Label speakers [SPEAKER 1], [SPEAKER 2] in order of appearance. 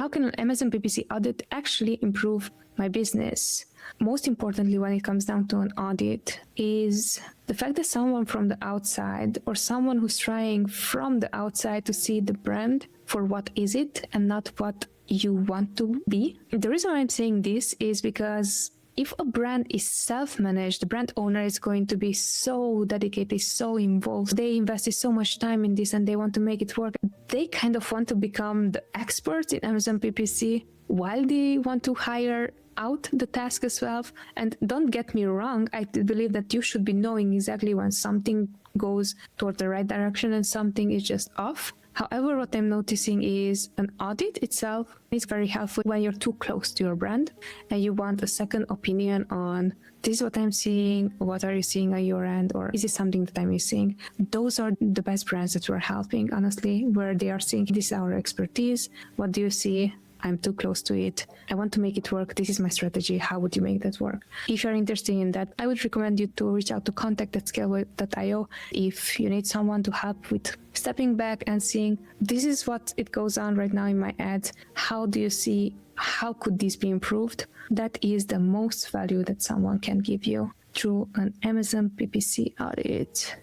[SPEAKER 1] how can an Amazon PPC audit actually improve my business? Most importantly, when it comes down to an audit, is the fact that someone from the outside or someone who's trying from the outside to see the brand for what is it and not what you want to be. The reason why I'm saying this is because if a brand is self-managed, the brand owner is going to be so dedicated, so involved. They invested so much time in this and they want to make it work. They kind of want to become the experts in Amazon PPC while they want to hire out the task as well. And don't get me wrong, I believe that you should be knowing exactly when something goes toward the right direction and something is just off. However, what I'm noticing is an audit itself is very helpful when you're too close to your brand and you want a second opinion on this is what I'm seeing, what are you seeing on your end, or is it something that I'm missing? Those are the best brands that we're helping, honestly, where they are saying this is our expertise. What do you see? I'm too close to it. I want to make it work. This is my strategy. How would you make that work? If you're interested in that, I would recommend you to reach out to contact@scaleway.io if you need someone to help with stepping back and seeing this is what it goes on right now in my ads. How do you see, how could this be improved? That is the most value that someone can give you through an Amazon PPC audit.